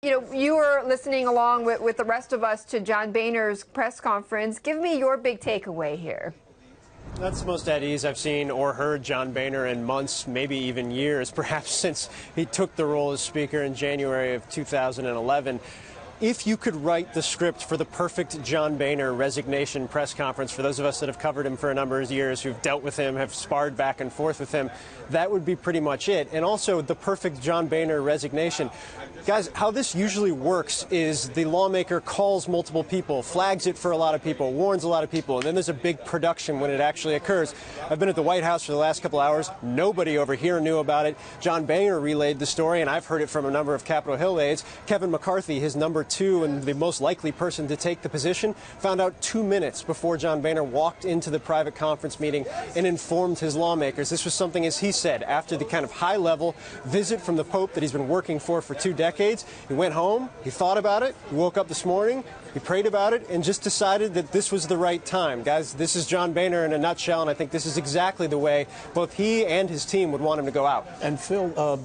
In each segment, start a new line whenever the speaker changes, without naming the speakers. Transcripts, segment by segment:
You know, you were listening along with the rest of us to John Boehner's press conference. Give me your big takeaway here.
That's the most at ease I've seen or heard John Boehner in months, maybe even years, perhaps since he took the role as Speaker in January of 2011. If you could write the script for the perfect John Boehner resignation press conference, for those of us that have covered him for a number of years, who've dealt with him, have sparred back and forth with him, that would be pretty much it. And also the perfect John Boehner resignation. Guys, how this usually works is the lawmaker calls multiple people, flags it for a lot of people, warns a lot of people, and then there's a big production when it actually occurs. I've been at the White House for the last couple hours. Nobody over here knew about it. John Boehner relayed the story, and I've heard it from a number of Capitol Hill aides. Kevin McCarthy, his number two and the most likely person to take the position, found out 2 minutes before John Boehner walked into the private conference meeting and informed his lawmakers. This was something, as he said, after the kind of high-level visit from the Pope that he's been working for 2 decades. He went home, he thought about it, he woke up this morning, he prayed about it, and just decided that this was the right time. Guys, this is John Boehner in a nutshell, and I think this is exactly the way both he and his team would want him to go out.
And Phil,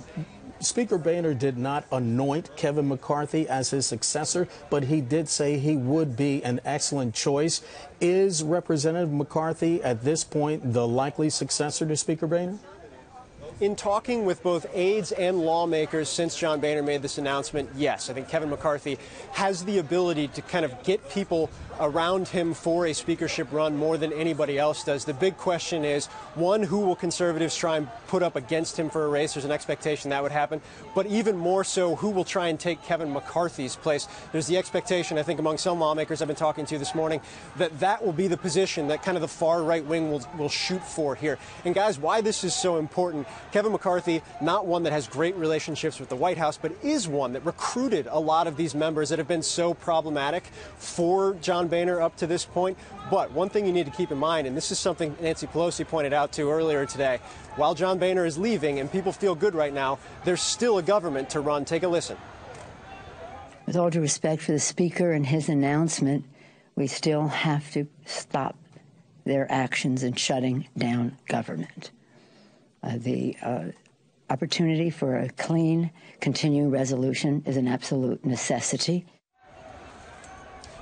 Speaker Boehner did not anoint Kevin McCarthy as his successor, but he did say he would be an excellent choice. Is Representative McCarthy at this point the likely successor to Speaker Boehner?
In talking with both aides and lawmakers since John Boehner made this announcement, yes, I think Kevin McCarthy has the ability to kind of get people around him for a speakership run more than anybody else does. The big question is, one, who will conservatives try and put up against him for a race? There's an expectation that would happen. But even more so, who will try and take Kevin McCarthy's place? There's the expectation, I think, among some lawmakers I've been talking to this morning, that that will be the position that kind of the far right wing will shoot for here. And guys, why this is so important, Kevin McCarthy, not one that has great relationships with the White House, but is one that recruited a lot of these members that have been so problematic for John Boehner up to this point. But one thing you need to keep in mind, and this is something Nancy Pelosi pointed out to earlier today, while John Boehner is leaving and people feel good right now, there's still a government to run. Take a listen.
With all due respect for the Speaker and his announcement, we still have to stop their actions in shutting down government. The opportunity for a clean, continuing resolution is an absolute necessity.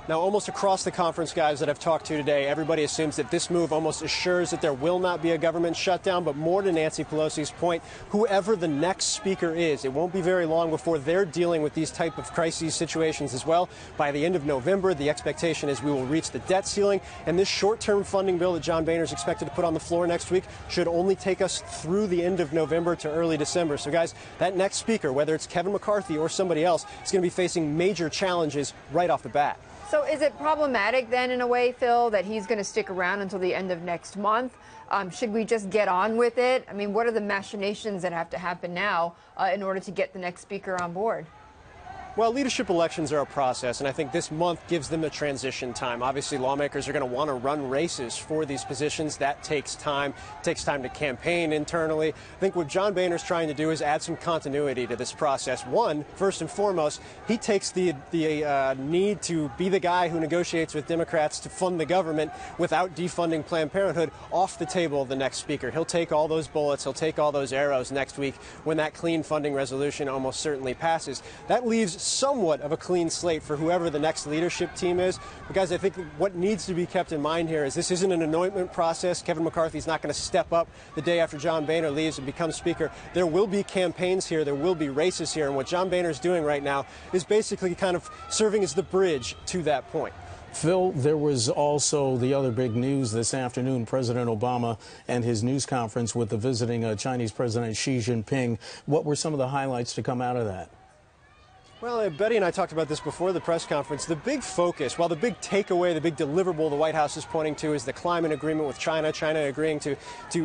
Now, almost across the conference, guys, that I've talked to today, everybody assumes that this move almost assures that there will not be a government shutdown. But more to Nancy Pelosi's point, whoever the next speaker is, it won't be very long before they're dealing with these type of crises situations as well. By the end of November, the expectation is we will reach the debt ceiling. And this short-term funding bill that John Boehner is expected to put on the floor next week should only take us through the end of November to early December. So, guys, that next speaker, whether it's Kevin McCarthy or somebody else, is going to be facing major challenges right off the bat.
So is it problematic then, in a way, Phil, that he's going to stick around until the end of next month? Should we just get on with it? I mean, what are the machinations that have to happen now in order to get the next speaker on board?
Well, leadership elections are a process, and I think this month gives them a transition time. Obviously, lawmakers are going to want to run races for these positions. That takes time. It takes time to campaign internally. I think what John Boehner is trying to do is add some continuity to this process. One, first and foremost, he takes the need to be the guy who negotiates with Democrats to fund the government without defunding Planned Parenthood off the table of the next speaker. He'll take all those bullets. He'll take all those arrows next week when that clean funding resolution almost certainly passes. That leaves somewhat of a clean slate for whoever the next leadership team is. But guys, I think what needs to be kept in mind here is this isn't an anointment process. Kevin McCarthy's not going to step up the day after John Boehner leaves and becomes speaker. There will be campaigns here. There will be races here. And what John Boehner is doing right now is basically kind of serving as the bridge to that point.
Phil, there was also the other big news this afternoon, President Obama and his news conference with the visiting Chinese President Xi Jinping. What were some of the highlights to come out of that?
Well, Betty and I talked about this before the press conference. The big focus, while the big takeaway, the big deliverable the White House is pointing to is the climate agreement with China, China agreeing to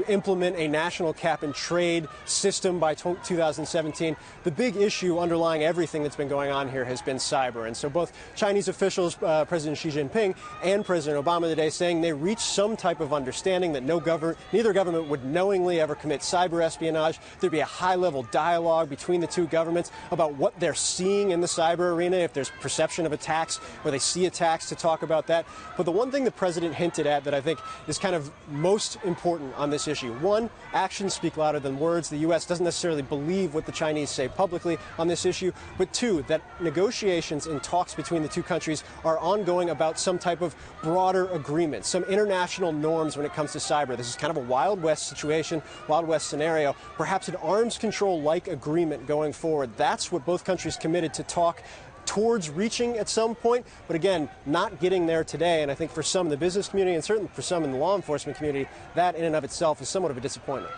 implement a national cap-and-trade system by 2017. The big issue underlying everything that's been going on here has been cyber. And so both Chinese officials, President Xi Jinping and President Obama today, saying they reached some type of understanding that neither government would knowingly ever commit cyber espionage. There'd be a high-level dialogue between the two governments about what they're seeing speaking in the cyber arena if there's perception of attacks or they see attacks to talk about that. But the one thing the president hinted at that I think is kind of most important on this issue, one, actions speak louder than words. The U.S. doesn't necessarily believe what the Chinese say publicly on this issue. But two, that negotiations and talks between the two countries are ongoing about some type of broader agreement, some international norms when it comes to cyber. This is kind of a Wild West situation, Wild West scenario, perhaps an arms control-like agreement going forward. That's what both countries committed to talk towards reaching at some point, but again, not getting there today. And I think for some in the business community and certainly for some in the law enforcement community, that in and of itself is somewhat of a disappointment.